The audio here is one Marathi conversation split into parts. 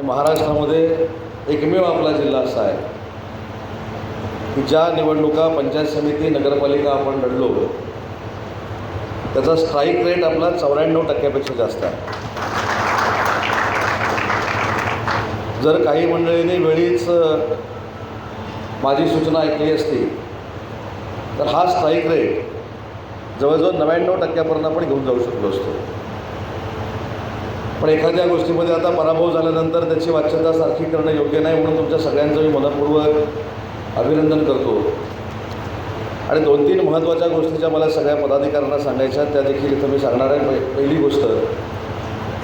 महाराष्ट्रामध्ये एकमेव आपला जिल्हा असा आहे की ज्या निवडणुका पंचायत समिती नगरपालिका आपण लढलो त्याचा स्ट्राईक रेट आपला 94% जास्त आहे. जर काही मंडळींनी वेळीच माझी सूचना ऐकली असती तर हा स्ट्राईक रेट जवळजवळ 99% आपण घेऊन जाऊ शकलो असतो. पण एखाद्या गोष्टीमध्ये आता पराभव झाल्यानंतर त्याची वाच्यता सारखी करणं योग्य नाही, म्हणून तुमच्या सगळ्यांचं मी मनपूर्वक अभिनंदन करतो. आणि 2-3 महत्त्वाच्या गोष्टी ज्या मला सगळ्या पदाधिकाऱ्यांना सांगायच्या त्या देखील इथं मी सांगणार आहे. पहिली गोष्ट,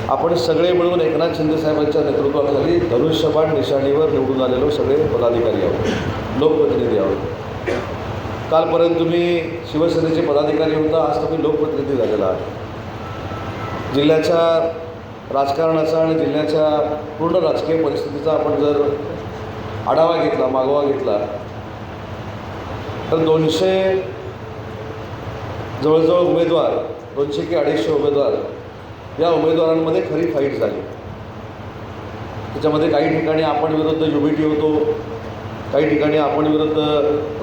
आपण सगळे मिळून एकनाथ शिंदे साहेबांच्या नेतृत्वाखाली धनुष्यबाण निशाणीवर निवडून आलेलो सगळे पदाधिकारी आहोत, लोकप्रतिनिधी आहोत. कालपर्यंत तुम्ही शिवसेनेचे पदाधिकारी होता, आज तुम्ही लोकप्रतिनिधी झालेला आहात. जिल्ह्याच्या राजकारणाचा आणि जिल्ह्याच्या पूर्ण राजकीय परिस्थितीचा आपण जर आढावा घेतला, मागोवा घेतला तर 200 जवळजवळ उमेदवार, 200 की 250 उमेदवार, या उमेदवारांमध्ये खरी फाईट झाली. त्याच्यामध्ये काही ठिकाणी आपण विरुद्ध UBT होतो, काही ठिकाणी आपण विरुद्ध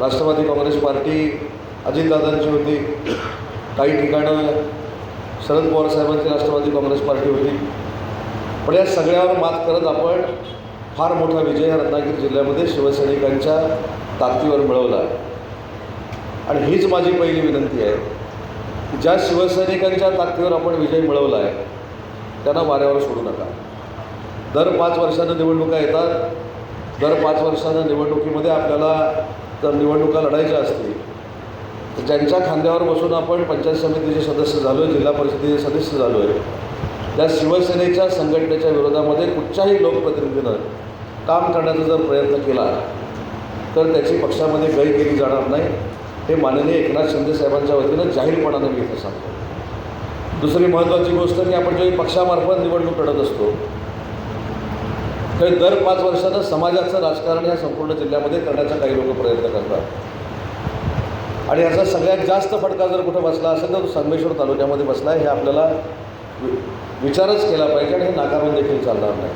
राष्ट्रवादी काँग्रेस पार्टी अजितदादांची होती, काही ठिकाणं शरद पवार साहेबांची राष्ट्रवादी काँग्रेस पार्टी होती. पण या सगळ्यावर मात करत आपण फार मोठा विजय हा रत्नागिरी जिल्ह्यामध्ये शिवसैनिकांच्या ताकदीवर मिळवला आहे. आणि हीच माझी पहिली विनंती आहे की ज्या शिवसैनिकांच्या ताकदीवर आपण विजय मिळवला आहे त्यांना वाऱ्यावर सोडू नका. दर 5 वर्षानं निवडणुका येतात. दर 5 वर्षानं निवडणुकीमध्ये आपल्याला जर निवडणुका लढायच्या असतील तर ज्यांच्या खांद्यावर बसून आपण पंचायत समितीचे सदस्य झालो आहे, जिल्हा परिषदेचे सदस्य झालो आहे, त्या शिवसेनेच्या संघटनेच्या विरोधामध्ये कुठच्याही लोकप्रतिनिधीनं काम करण्याचा जर प्रयत्न केला तर त्याची पक्षामध्ये गय केली जाणार नाही, हे माननीय एकनाथ शिंदे साहेबांच्या वतीनं जाहीरपणानं मी इथं सांगतो. दुसरी महत्त्वाची गोष्ट की आपण जेव्हा पक्षामार्फत निवडणूक लढत असतो तर दर 5 वर्षानं समाजाचं राजकारण ह्या संपूर्ण जिल्ह्यामध्ये करण्याचा काही लोक प्रयत्न करतात. आणि याचा सगळ्यात जास्त फटका जर कुठं बसला असेल तर तो संगमेश्वर तालुक्यामध्ये बसला आहे. हे आपल्याला विचारच केला पाहिजे आणि हे नाकारून देखील चालणार नाही.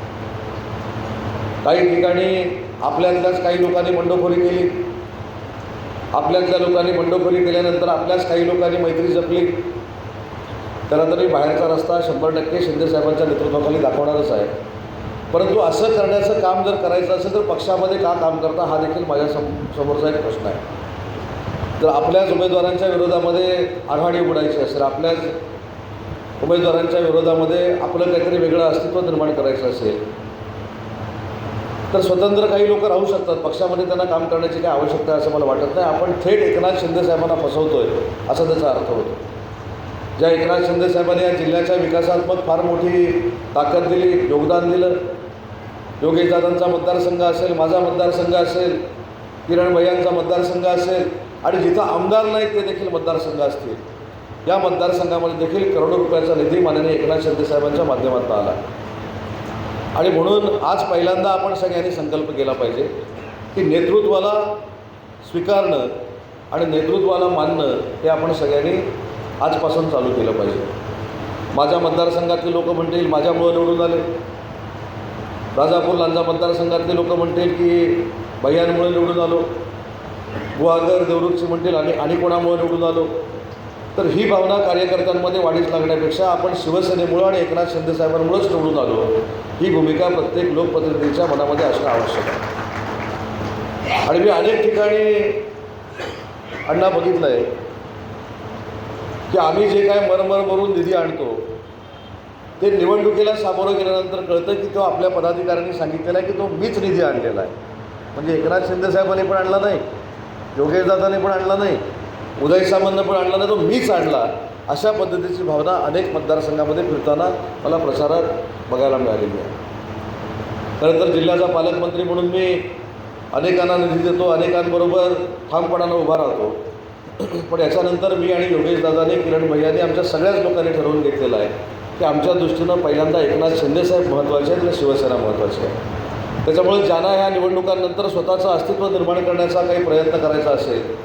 काही ठिकाणी आपल्यातल्याच काही लोकांनी बंडखोरी केली. आपल्यातल्या लोकांनी बंडखोरी केल्यानंतर आपल्याच काही लोकांनी मैत्री जपली. त्याला तरी बाहेरचा रस्ता 100% शिंदे साहेबांच्या नेतृत्वाखाली दाखवणारच आहे. परंतु असं करण्याचं काम जर करायचं असेल तर पक्षामध्ये का काम करता हा देखील माझ्या समोरचा एक प्रश्न आहे. जर आपल्याच उमेदवारांच्या विरोधामध्ये आघाडी उघडायची असेल, आपल्याच उमेदवारांच्या विरोधामध्ये आपलं काहीतरी वेगळं अस्तित्व निर्माण करायचं असेल तर स्वतंत्र काही लोक राहू शकतात. पक्षामध्ये त्यांना काम करण्याची काही आवश्यकता आहे असं मला वाटत नाही. आपण थेट एकनाथ शिंदे साहेबांना फसवतो आहे असा त्याचा अर्थ होतो. ज्या एकनाथ शिंदे साहेबांनी या जिल्ह्याच्या विकासात्मक फार मोठी ताकद दिली, योगदान दिलं, योगेशदादांचा मतदारसंघ असेल, माझा मतदारसंघ असेल, किरण भैयांचा मतदारसंघ असेल आणि जिथं आमदार नाहीत ते देखील मतदारसंघ असतील, या मतदारसंघामध्ये देखील करोडो रुपयाचा निधी माननीय एकनाथ शिंदे साहेबांच्या माध्यमातून आला. आणि म्हणून आज पहिल्यांदा आपण सगळ्यांनी संकल्प केला पाहिजे की नेतृत्वाला स्वीकारणं आणि नेतृत्वाला मानणं हे आपण सगळ्यांनी आजपासून चालू केलं पाहिजे. माझ्या मतदारसंघातले लोक म्हणतील माझ्यामुळं निवडून आले, राजापूर लांजा मतदारसंघातले लोक म्हणतील की भैयांमुळे निवडून आलो, गुहागर देवरुखची म्हणतील आणि कोणामुळे निवडून आलो. तर ही भावना कार्यकर्त्यांमध्ये वाढीस लागण्यापेक्षा आपण शिवसेनेमुळं आणि एकनाथ शिंदे साहेबांमुळंच निवडून आलो ही भूमिका प्रत्येक लोकप्रतिनिधीच्या मनामध्ये असणं आवश्यक आहे. आणि मी अनेक ठिकाणी अण्णा बघितलं आहे की आम्ही जे काय मरून निधी आणतो ते निवडणुकीला सामोरं गेल्यानंतर कळतं की तो आपल्या पदाधिकाऱ्यांनी सांगितलेला आहे की तो मीच निधी आणलेला आहे. म्हणजे एकनाथ शिंदे साहेबांनी पण आणला नाही, योगेशदादांनी पण आणला नाही, उदय सामंतनं पण आणला नाही, तो मीच आणला, अशा पद्धतीची भावना अनेक मतदारसंघामध्ये फिरताना मला प्रसारात बघायला मिळालेली आहे. खरं तर जिल्ह्याचा पालकमंत्री म्हणून मी अनेकांना निधी देतो, अनेकांबरोबर ठामपणानं उभा राहतो. पण याच्यानंतर मी आणि योगेशदादाने, किरण भैयाने, आमच्या सगळ्याच लोकांनी ठरवून घेतलेलं आहे की आमच्या दृष्टीनं पहिल्यांदा एकनाथ शिंदेसाहेब महत्त्वाचे आहेत आणि शिवसेना महत्त्वाची आहे. त्याच्यामुळे ज्यांना ह्या निवडणुकांनंतर स्वतःचं अस्तित्व निर्माण करण्याचा काही प्रयत्न करायचा असेल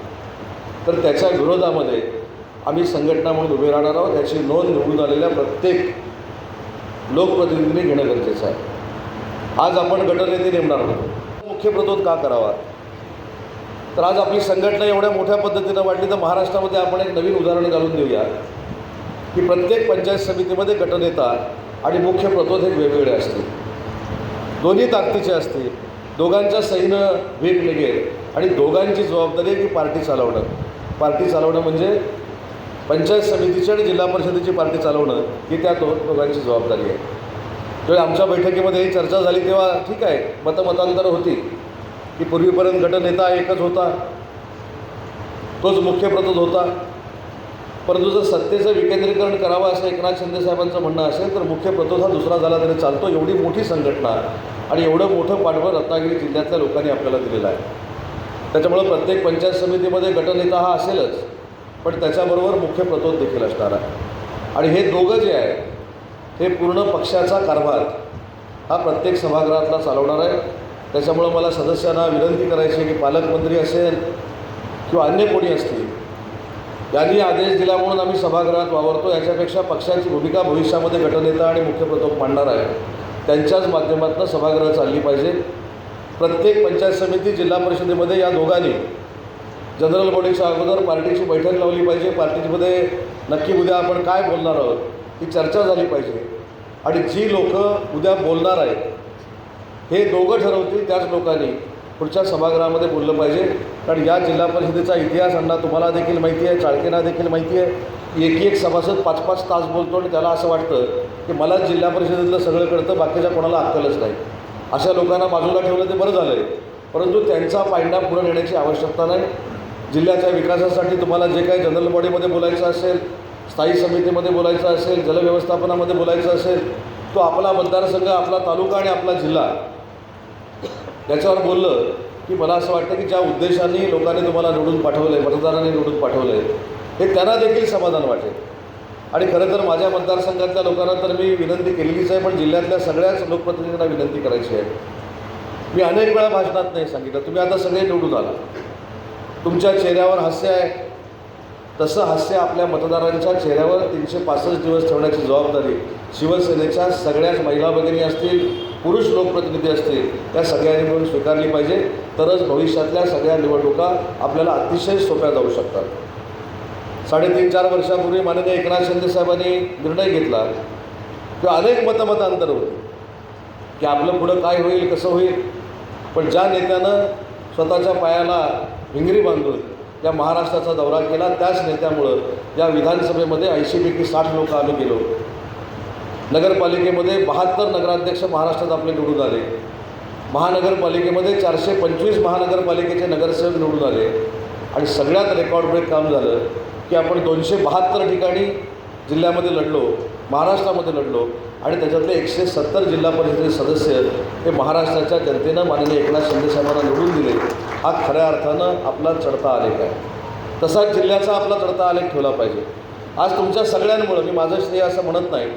तर त्याच्या विरोधामध्ये आम्ही संघटना म्हणून उभे राहणार आहोत. याची नोंद निवडून आलेल्या प्रत्येक लोकप्रतिनिधींनी घेणं गरजेचं आहे. आज आपण गटनेते नेमणार होतो. मुख्य प्रतोद का करावा? तर आज आपली संघटना एवढ्या मोठ्या पद्धतीनं वाढली तर महाराष्ट्रामध्ये आपण एक नवीन उदाहरण घालून देऊया की प्रत्येक पंचायत समितीमध्ये गटनेता आणि मुख्य प्रतोद हे वेगवेगळे असतील, दोन्ही ताकदीचे असतील, दोघांच्या सहीनं वेग निघेल आणि दोघांची जबाबदारी आहे की पार्टी चालवणं म्हणजे पंचायत समितीची आणि जिल्हा परिषदेची पार्टी चालवणं ही त्या दोघांची जबाबदारी आहे. जेव्हा आमच्या बैठकीमध्ये ही चर्चा झाली तेव्हा ठीक आहे, मतमतांतर होती की पूर्वीपर्यंत गटनेता एकच होता, तोच मुख्य प्रतोद होता. परंतु जर सत्तेचं विकेंद्रीकरण करावं असं एकनाथ शिंदे साहेबांचं म्हणणं असेल तर मुख्य प्रतोद हा दुसरा झाला तरी चालतो. एवढी मोठी संघटना आणि एवढं मोठं पाठबळ रत्नागिरी जिल्ह्यातल्या लोकांनी आपल्याला दिलेलं आहे. त्याच्यामुळं प्रत्येक पंचायत समितीमध्ये गटनेता हा असेलच, पण त्याच्याबरोबर मुख्य प्रतोद देखील असणार आहे. आणि हे दोघं जे आहेत हे पूर्ण पक्षाचा कारभार हा प्रत्येक सभागृहातला चालवणार आहे. त्याच्यामुळं मला सदस्यांना विनंती करायची आहे की पालकमंत्री असेल किंवा अन्य कोणी असतील, यांनी आदेश दिला म्हणून आम्ही सभागृहात वावरतो, याच्यापेक्षा पक्षाची भूमिका भविष्यामध्ये गटनेता आणि मुख्य प्रतोद मांडणार आहे त्यांच्याच माध्यमातून सभागृह चालली पाहिजे. प्रत्येक पंचायत समिती जिल्हा परिषदेमध्ये या दोघांनी जनरल बॉडीच्या अगोदर पार्टीची बैठक लावली पाहिजे. पार्टीमध्ये नक्की उद्या आपण काय बोलणार आहोत ही चर्चा झाली पाहिजे आणि जी लोकं उद्या बोलणार आहेत हे दोघं ठरवतील त्याच लोकांनी पुढच्या सभागृहामध्ये बोललं पाहिजे. कारण या जिल्हा परिषदेचा इतिहास अण्णा तुम्हाला देखील माहिती आहे, चाळकेंना देखील माहिती आहे. एक सभासद 5-5 तास बोलतो आणि त्याला असं वाटतं की मला जिल्हा परिषदेतलं सगळं कळतं, बाकीच्या कोणाला अक्कलच नाही. अशा लोकांना बाजूला ठेवलं ते बरं झालं आहे, परंतु त्यांचा पायंडा पुढे नेण्याची आवश्यकता नाही. जिल्ह्याच्या विकासासाठी तुम्हाला जे काही जनरल बॉडीमध्ये बोलायचं असेल, स्थायी समितीमध्ये बोलायचं असेल, जलव्यवस्थापनामध्ये बोलायचं असेल, तो आपला मतदारसंघ, आपला तालुका आणि आपला जिल्हा याच्यावर बोललं की मला असं वाटतं की ज्या उद्देशाने लोकांनी तुम्हाला निवडून पाठवलं आहे, मतदारांनी निवडून पाठवलं आहे, हे त्यांना देखील समाधान वाटेल. आणि खरं तर माझ्या मतदारसंघातल्या लोकांना तर मी विनंती केलेलीच आहे, पण जिल्ह्यातल्या सगळ्याच लोकप्रतिनिधींना विनंती करायची आहे. मी अनेक वेळा भाषणात नाही सांगितलं, तुम्ही आता सगळे निवडून आला, तुमच्या चेहऱ्यावर हास्य आहे, तसं हास्य आपल्या मतदारांच्या चेहऱ्यावर 365 दिवस ठेवण्याची जबाबदारी शिवसेनेच्या सगळ्याच महिला भगिनी असतील, पुरुष लोकप्रतिनिधी असतील, त्या सगळ्यांनी मिळून स्वीकारली पाहिजे. तरच भविष्यातल्या सगळ्या निवडणुका आपल्याला अतिशय सोप्या जाऊ शकतात. 3.5-4 वर्षापूर्वी माननीय एकनाथ शिंदे साहेबांनी निर्णय घेतला किंवा अनेक मतमतांतर होते की आपलं पुढं काय होईल, कसं होईल, पण ज्या नेत्यानं स्वतःच्या पायाला भिंगरी बांधून या महाराष्ट्राचा दौरा केला त्याच नेत्यामुळं या विधानसभेमध्ये 80पैकी 60 लोक आम्ही गेलो. नगरपालिकेमध्ये 72 नगराध्यक्ष महाराष्ट्रात आपले निवडून आले. महानगरपालिकेमध्ये 425 महानगरपालिकेचे नगरसेवक निवडून आले. आणि सगळ्यात रेकॉर्ड ब्रेक काम झालं की आपण 272 ठिकाणी जिल्ह्यामध्ये लढलो, महाराष्ट्रामध्ये लढलो आणि त्याच्यातले 170 जिल्हा परिषदेचे सदस्य हे महाराष्ट्राच्या जनतेनं माननीय एकनाथ शिंदे साहेबांना निवडून दिले. हा खऱ्या अर्थानं आपला चढता आलेख आहे. तसाच जिल्ह्याचा आपला चढता आलेख ठेवला पाहिजे. आज तुमच्या सगळ्यांमुळं, मी माझं श्रेय असं म्हणत नाही,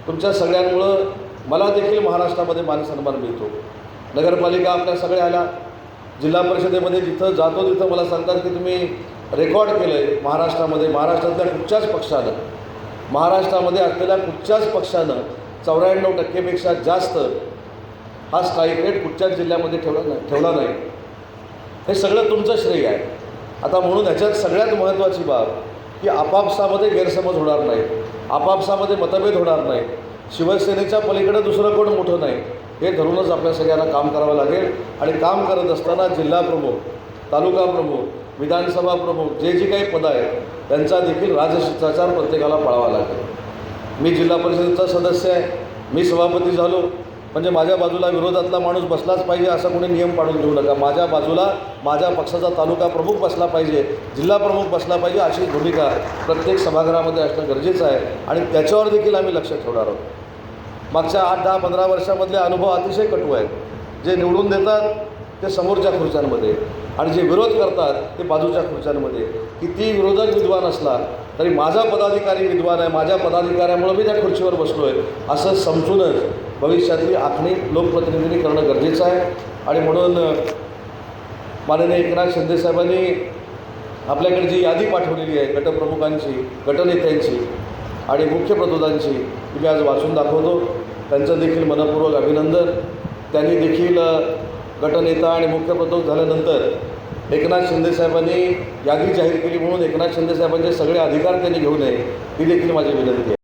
तुमच्या सगळ्यांमुळं मला देखील महाराष्ट्रामध्ये मानसन्मान मिळतो. नगरपालिका आपल्या सगळ्या आल्या, जिल्हा परिषदेमध्ये जिथं जातो तिथं मला सांगतात की तुम्ही रेकॉर्ड केलं आहे महाराष्ट्रामध्ये, महाराष्ट्रातल्या कुठच्याच पक्षानं, महाराष्ट्रामध्ये असलेल्या कुठच्याच पक्षानं 94% जास्त हा स्ट्राईक रेट कुठच्याच जिल्ह्यामध्ये ठेवला नाही. हे सगळं तुमचं श्रेय आहे. आता म्हणून ह्याच्यात सगळ्यात महत्त्वाची बाब की आपापसामध्ये गैरसमज होणार नाही, आपापसामध्ये मतभेद होणार नाही, शिवसेनेच्या पलीकडे दुसरं कोण मोठं नाही, हे धरूनच आपल्या सगळ्यांना काम करावं लागेल. आणि काम करत असताना जिल्हा प्रमुख, तालुका प्रमुख, विधानसभा प्रमुख जे जी काही पदं आहेत त्यांचा देखील राजशिष्टाचार प्रत्येकाला पाळावा लागेल. मी जिल्हा परिषदेचा सदस्य आहे, मी सभापती झालो म्हणजे माझ्या बाजूला विरोधातला माणूस बसलाच पाहिजे असं कोणी नियम पाडून घेऊ नका. माझ्या बाजूला माझ्या पक्षाचा तालुका प्रमुख बसला पाहिजे, जिल्हा प्रमुख बसला पाहिजे, अशी भूमिका प्रत्येक सभागृहामध्ये असणं गरजेचं आहे. आणि त्याच्यावर देखील आम्ही लक्ष ठेवणार आहोत. मागच्या 8-10-15 वर्षामधले अनुभव अतिशय कटू आहेत. जे निवडून देतात ते समोरच्या खुर्च्यांमध्ये आणि जे विरोध करतात ते बाजूच्या खुर्च्यांमध्ये. किती विरोधक विद्वान असला तरी माझा पदाधिकारी विद्वान आहे, माझ्या पदाधिकाऱ्यामुळे मी त्या खुर्चीवर बसलो आहे असं समजूनच भविष्यातली आखणी लोकप्रतिनिधींनी करणं गरजेचं आहे. आणि म्हणून माननीय एकनाथ शिंदे साहेबांनी आपल्याकडे जी यादी पाठवलेली आहे गटप्रमुखांची, गटनेत्यांची आणि मुख्य प्रतोदांची, ती मी आज वाचून दाखवतो. त्यांचं देखील मनपूर्वक अभिनंदन. त्यांनी देखील गटनेता आणि मुख्यप्रमुख झाल्यानंतर एकनाथ शिंदेसाहेबांनी यादी जाहीर केली म्हणून एकनाथ शिंदेसाहेबांचे सगळे अधिकार त्यांनी घेऊ नये ही देखील माझी विनंती आहे.